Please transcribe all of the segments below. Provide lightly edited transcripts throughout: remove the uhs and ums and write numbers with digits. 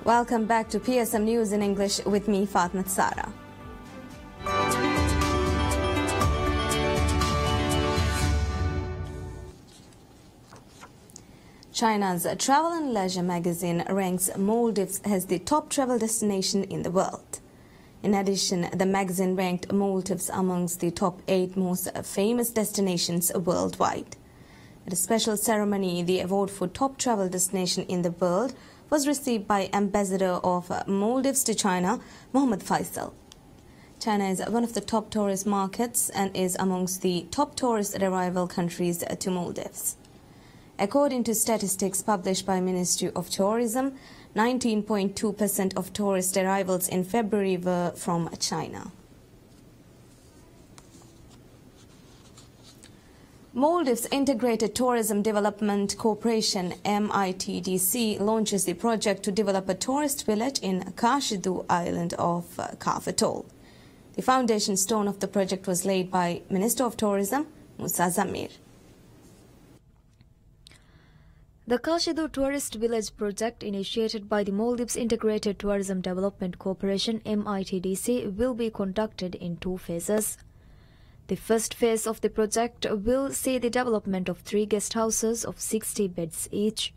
Welcome back to PSM News in English with me, Fatma Sara. China's travel and leisure magazine ranks Maldives as the top travel destination in the world. In addition, the magazine ranked Maldives amongst the top 8 most famous destinations worldwide. At a special ceremony, the award for top travel destination in the world was received by Ambassador of Maldives to China, Mohammed Faisal. China is one of the top tourist markets and is amongst the top tourist arrival countries to Maldives. According to statistics published by Ministry of Tourism, 19.2% of tourist arrivals in February were from China. Maldives Integrated Tourism Development Corporation (MITDC) launches the project to develop a tourist village in Kashidu island of Kaf Atoll. The foundation stone of the project was laid by Minister of Tourism Musa Zamir. The Kashidu Tourist Village project, initiated by the Maldives Integrated Tourism Development Corporation (MITDC), will be conducted in 2 phases. The first phase of the project will see the development of 3 guest houses of 60 beds each.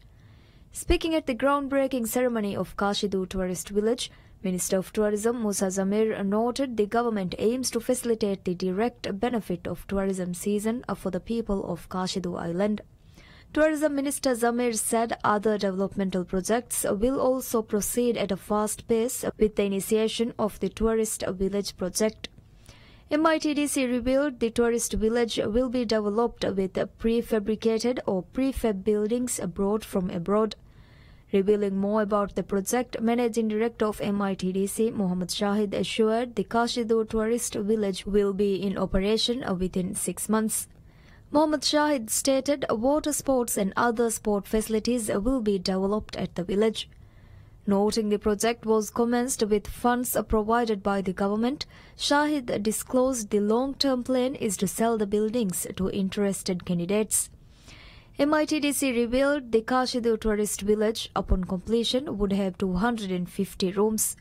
Speaking at the groundbreaking ceremony of Kashidu Tourist Village, Minister of Tourism Musa Zamir noted the government aims to facilitate the direct benefit of tourism season for the people of Kashidu Island. Tourism Minister Zamir said other developmental projects will also proceed at a fast pace with the initiation of the Tourist Village project. MITDC revealed the tourist village will be developed with prefabricated or prefab buildings brought from abroad. Revealing more about the project, Managing Director of MITDC, Mohammed Shahid, assured the Kashidu Tourist Village will be in operation within 6 months. Mohammed Shahid stated water sports and other sport facilities will be developed at the village. Noting the project was commenced with funds provided by the government, Shahid disclosed the long-term plan is to sell the buildings to interested candidates. MITDC revealed the Kashidu Tourist Village, upon completion, would have 250 rooms.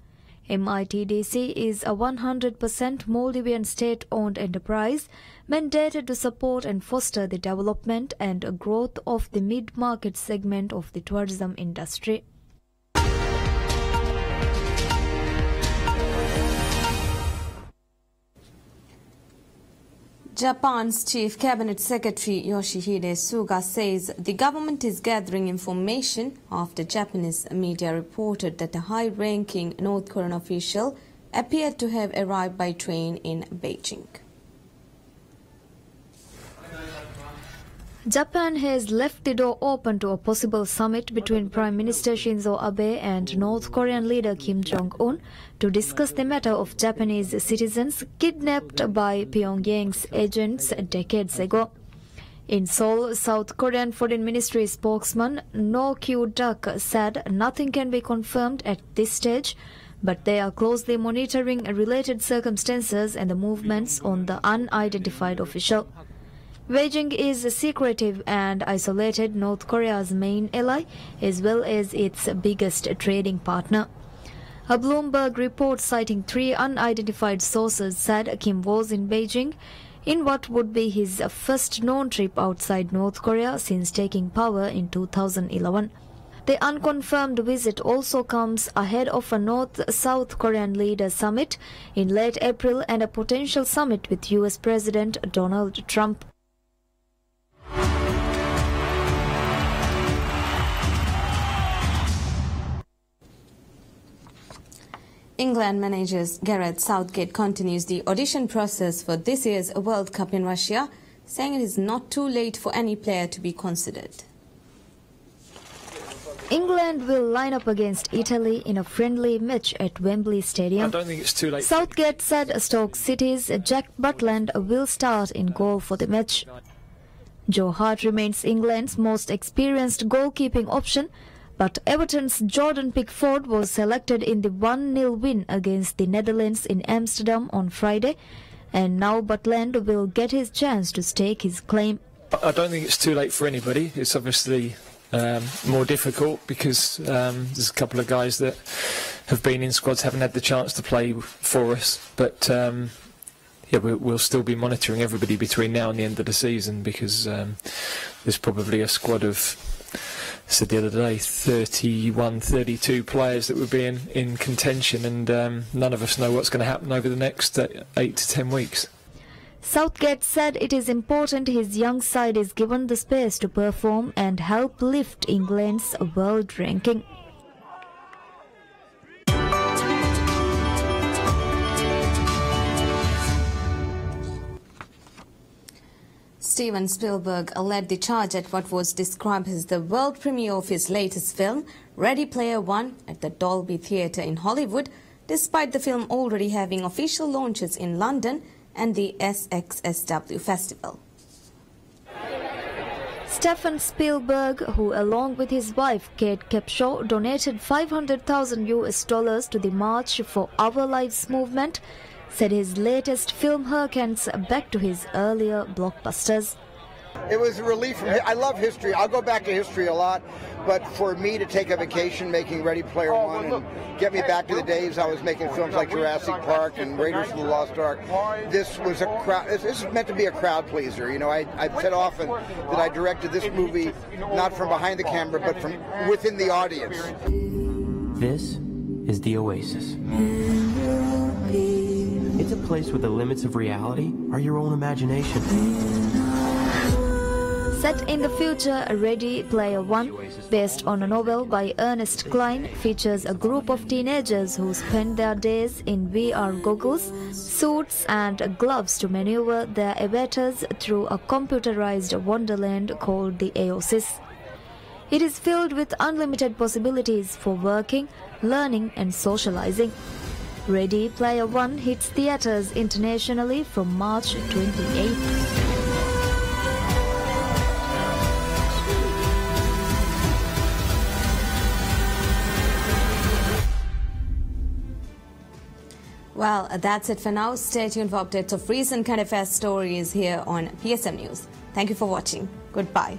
MITDC is a 100% Maldivian state-owned enterprise mandated to support and foster the development and growth of the mid-market segment of the tourism industry. Japan's Chief Cabinet Secretary Yoshihide Suga says the government is gathering information after Japanese media reported that a high-ranking North Korean official appeared to have arrived by train in Beijing. Japan has left the door open to a possible summit between Prime Minister Shinzo Abe and North Korean leader Kim Jong-un to discuss the matter of Japanese citizens kidnapped by Pyongyang's agents decades ago. In Seoul, South Korean Foreign Ministry spokesman No Kyu-dak said nothing can be confirmed at this stage, but they are closely monitoring related circumstances and the movements on the unidentified official. Beijing is a secretive and isolated North Korea's main ally as well as its biggest trading partner. A Bloomberg report citing 3 unidentified sources said Kim was in Beijing in what would be his first known trip outside North Korea since taking power in 2011. The unconfirmed visit also comes ahead of a North-South Korean leader summit in late April and a potential summit with US President Donald Trump. England manager Gareth Southgate continues the audition process for this year's World Cup in Russia, saying it is not too late for any player to be considered. England will line up against Italy in a friendly match at Wembley Stadium. I don't think it's too late. Southgate said Stoke City's Jack Butland will start in goal for the match. Joe Hart remains England's most experienced goalkeeping option, but Everton's Jordan Pickford was selected in the 1-0 win against the Netherlands in Amsterdam on Friday, and now Butland will get his chance to stake his claim. I don't think it's too late for anybody. It's obviously more difficult because there's a couple of guys that have been in squads, haven't had the chance to play for us, but yeah, we'll still be monitoring everybody between now and the end of the season, because there's probably a squad of, I said the other day, 31, 32 players that would be in contention, and none of us know what's going to happen over the next 8 to 10 weeks. Southgate said it is important his young side is given the space to perform and help lift England's world ranking. Steven Spielberg led the charge at what was described as the world premiere of his latest film, Ready Player One, at the Dolby Theatre in Hollywood, despite the film already having official launches in London and the SXSW Festival. Steven Spielberg, who along with his wife Kate Capshaw donated $500,000 to the March for Our Lives movement, said his latest film harkens back to his earlier blockbusters. It was a relief. I love history. I'll go back to history a lot, but for me to take a vacation making Ready Player One and get me back to the days I was making films like Jurassic Park and Raiders of the Lost Ark, this was a crowd. This is meant to be a crowd pleaser. You know, I've said often that I directed this movie not from behind the camera, but from within the audience. This is the Oasis. It's a place where the limits of reality are your own imagination. Set in the future, Ready Player One, based on a novel by Ernest Cline, features a group of teenagers who spend their days in VR goggles, suits and gloves to maneuver their avatars through a computerized wonderland called the Oasis. It is filled with unlimited possibilities for working, learning and socializing. Ready Player One hits theaters internationally from March 28th. Well, that's it for now. Stay tuned for updates of recent current affairs stories here on PSM News. Thank you for watching. Goodbye.